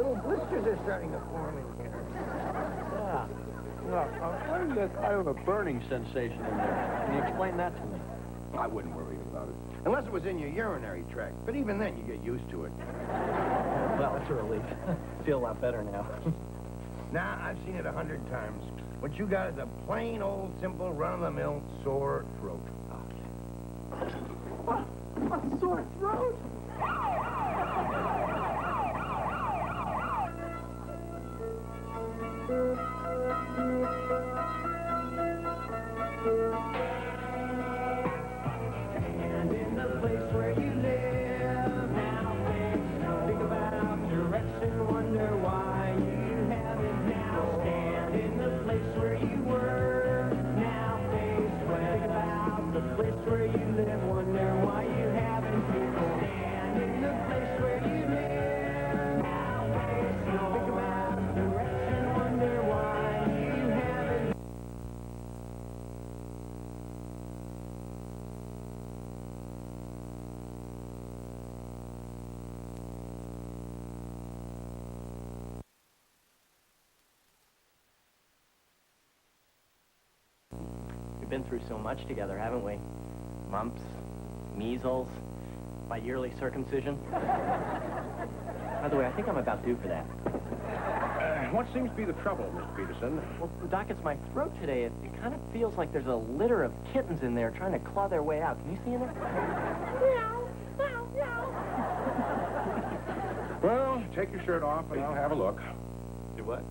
Little blisters are starting to form in here. Yeah. Why do you get kind of a burning sensation in there? Can you explain that to me? I wouldn't worry about it. Unless it was in your urinary tract. But even then, you get used to it. Well, it's a relief. Feel a lot better now. Nah, I've seen it 100 times. What you got is a plain old, simple, run-of-the-mill sore throat. A sore throat? And in the place where you live, now think about direction, wonder why you haven't now. Stand in the place where you were, now face west. Think about the place where you live, wonder why you haven't people. Stand in the place where you live, now face north. Think about direction, wonder why you haven't. We've been through so much together, haven't we? Mumps, measles, my yearly circumcision. By the way, I think I'm about due for that. What seems to be the trouble, Mr. Peterson? Well, Doc, it's my throat today. It kind of feels like there's a litter of kittens in there trying to claw their way out. Can you see in there? Meow, meow, meow. Well, take your shirt off and I'll have a look. Do what?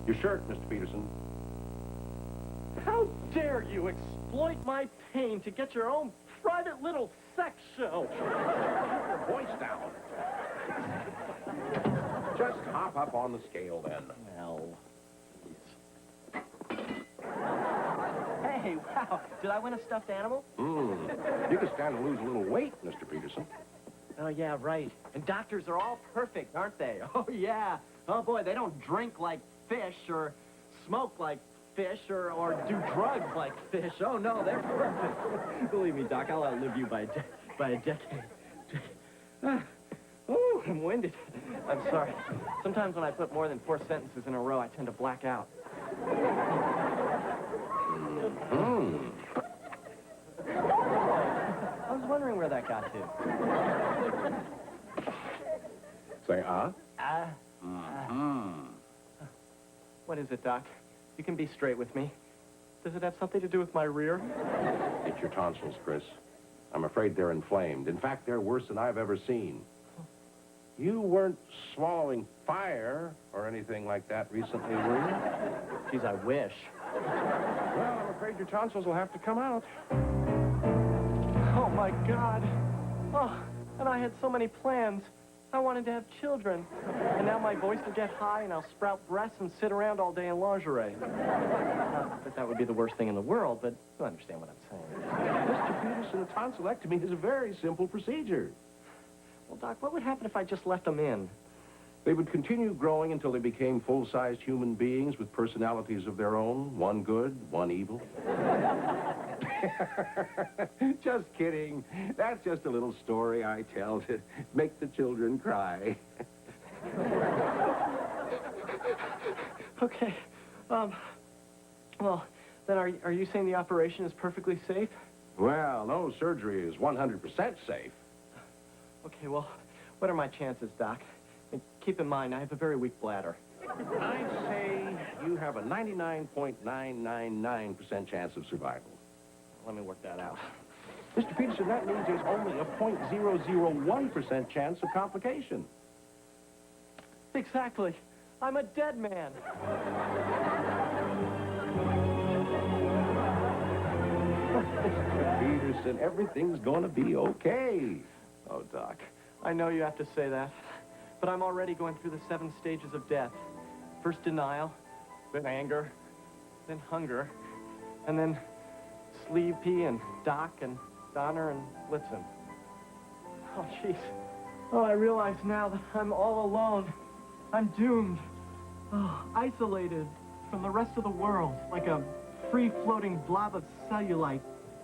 Your shirt, Mr. Peterson. How dare you exploit my pain to get your own private little sex show? Your voice down. Just hop up on the scale, then. Well, please. Hey, wow. Did I win a stuffed animal? You can stand to lose a little weight, Mr. Peterson. Oh, yeah, right. And doctors are all perfect, aren't they? Oh, yeah. Oh, boy, they don't drink like fish or smoke like fish or do drugs like fish. Oh, no, they're perfect. Believe me, Doc, I'll outlive you by a decade. Oh, I'm winded. I'm sorry. Sometimes when I put more than 4 sentences in a row, I tend to black out. I was wondering where that got to. Say, What is it, Doc? You can be straight with me. Does it have something to do with my rear? It's your tonsils, Chris. I'm afraid they're inflamed. In fact, they're worse than I've ever seen. You weren't swallowing fire or anything like that recently, were you? Geez, I wish. Well, I'm afraid your tonsils will have to come out. Oh, my God. Oh, and I had so many plans. I wanted to have children. And now my voice will get high and I'll sprout breasts and sit around all day in lingerie. Not that that would be the worst thing in the world, but you understand what I'm saying. Mr. Peterson, a tonsillectomy is a very simple procedure. Well, Doc, what would happen if I just left them in? They would continue growing until they became full-sized human beings with personalities of their own, one good, one evil. Just kidding. That's just a little story I tell to make the children cry. Okay. Well, then are you saying the operation is perfectly safe? Well, no surgery is 100% safe. Okay, well, what are my chances, Doc? And keep in mind, I have a very weak bladder. I'd say you have a 99.999% chance of survival. Let me work that out. Mr. Peterson, that means there's only a 0.001% chance of complication. Exactly. I'm a dead man. Mr. Peterson, everything's going to be okay. Oh, Doc, I know you have to say that, but I'm already going through the 7 stages of death. First denial, then anger, then hunger, and then Sleepy and Doc and Donner and Blitzen. Oh, jeez. Oh, I realize now that I'm all alone. I'm doomed. Oh, isolated from the rest of the world, like a free-floating blob of cellulite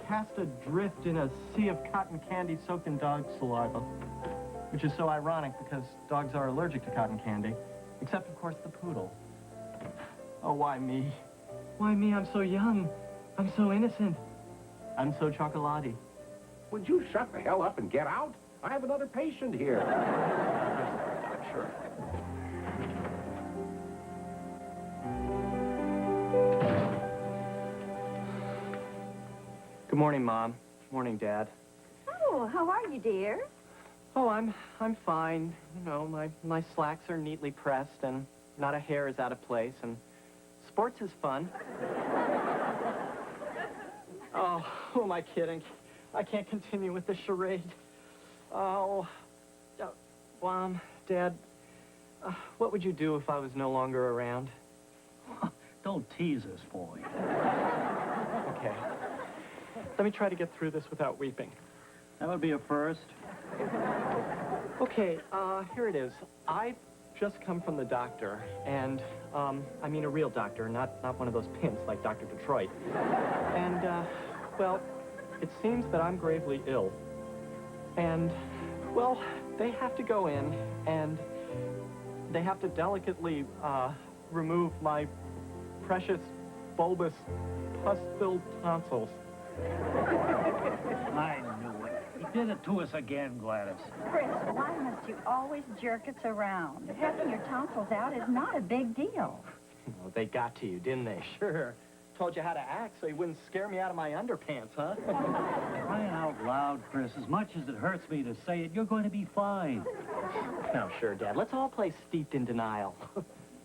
cast adrift in a sea of cotton candy soaked in dog saliva. Which is so ironic because dogs are allergic to cotton candy. Except, of course, the poodle. Oh, why me? Why me? I'm so young. I'm so innocent. I'm so chocolatey. Would you shut the hell up and get out? I have another patient here. I'm sure. Good morning, Mom. Morning, Dad. Oh, how are you, dear? Oh, I'm fine. You know, my slacks are neatly pressed and not a hair is out of place, and sports is fun. Oh, who am I kidding? I can't continue with this charade. Oh, Mom, Dad, what would you do if I was no longer around? Don't tease us, boy. Okay. Let me try to get through this without weeping. That would be a first. Okay, here it is. I've just come from the doctor, and, I mean a real doctor, not one of those pimps like Dr. Detroit. And, well, it seems that I'm gravely ill. And, well, they have to go in, and they have to delicately, remove my precious, bulbous, pus-filled tonsils. I knew it. He did it to us again, Gladys. Chris, why must you always jerk us around? Having your tonsils out is not a big deal. Well, they got to you, didn't they? Sure. Told you how to act so you wouldn't scare me out of my underpants, huh? Crying out loud, Chris, as much as it hurts me to say it, you're going to be fine. Now, sure, Dad. Let's all play steeped in denial.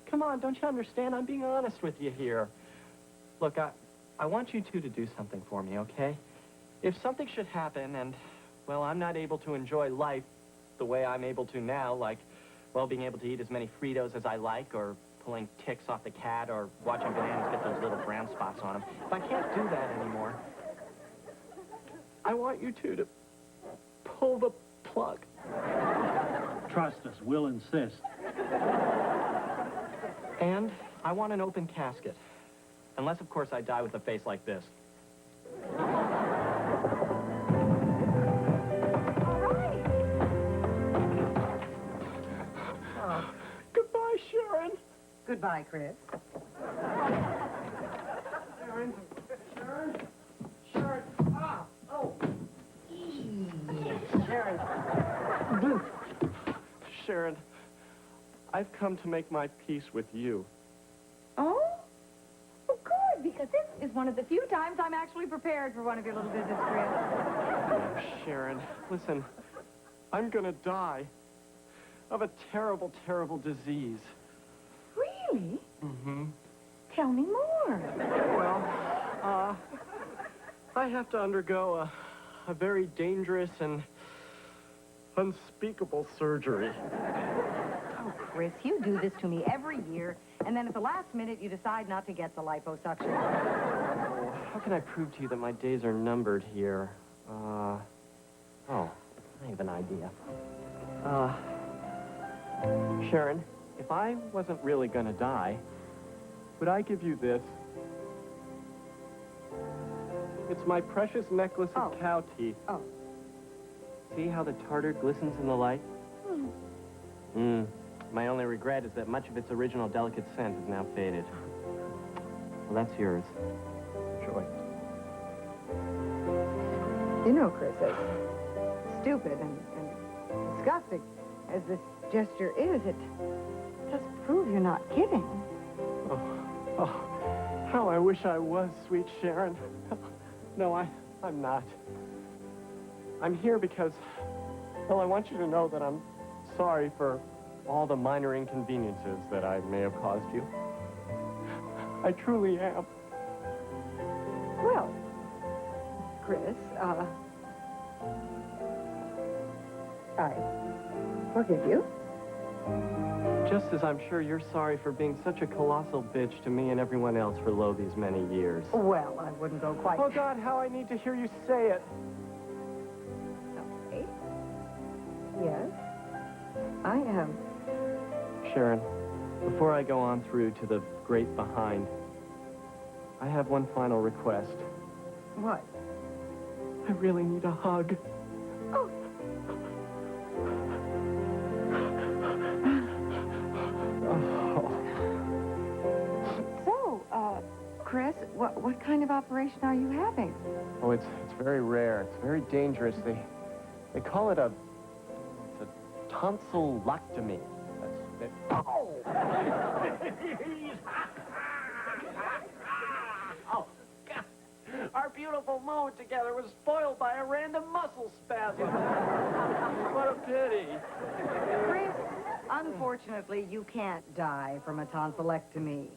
Come on, don't you understand? I'm being honest with you here. Look, I want you two to do something for me, okay? If something should happen and, well, I'm not able to enjoy life the way I'm able to now, like, well, being able to eat as many Fritos as I like, or pulling ticks off the cat, or watching bananas get those little brown spots on them. If I can't do that anymore, I want you two to pull the plug. Trust us, we'll insist. And I want an open casket. Unless, of course, I die with a face like this. All right. Oh. Goodbye, Sharon. Goodbye, Chris. Sharon. Ah! Oh! Sharon. Sharon, I've come to make my peace with you. Oh? Oh, good, because this is one of the few times I'm actually prepared for one of your little visits, Chris. Oh, Sharon, listen, I'm gonna die of a terrible, terrible disease. Really? Mm-hmm. Tell me more. Well, I have to undergo a very dangerous and unspeakable surgery. Oh, Chris, you do this to me every year, and then at the last minute you decide not to get the liposuction. Oh, how can I prove to you that my days are numbered here? Oh, I have an idea. Sharon, if I wasn't really gonna die, would I give you this? It's my precious necklace of cow teeth. Oh. See how the tartar glistens in the light? My only regret is that much of its original delicate scent is now faded. Well, that's yours. Enjoy. You know, Chris, as stupid and disgusting as this gesture is, it does prove you're not kidding. Oh, how I wish I was, sweet Sharon. No, I'm not. I'm here because, well, I want you to know that I'm sorry for all the minor inconveniences that I may have caused you. I truly am. Well, Chris, I forgive you. Just as I'm sure you're sorry for being such a colossal bitch to me and everyone else for lo these many years. Well, I wouldn't go quite... Oh, God, how I need to hear you say it. Okay. Yes, I am. Sharon, before I go on through to the great behind, I have one final request. What? I really need a hug. Oh. Oh. Chris, what kind of operation are you having? Oh, it's very rare. It's very dangerous. They call it it's a tonsillectomy. That's it. Oh! Oh, God. Our beautiful moment together was spoiled by a random muscle spasm. What a pity. Chris, unfortunately, you can't die from a tonsillectomy.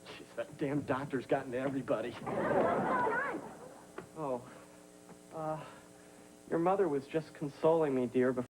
Jeez, that damn doctor's gotten to everybody. Oh, your mother was just consoling me, dear, before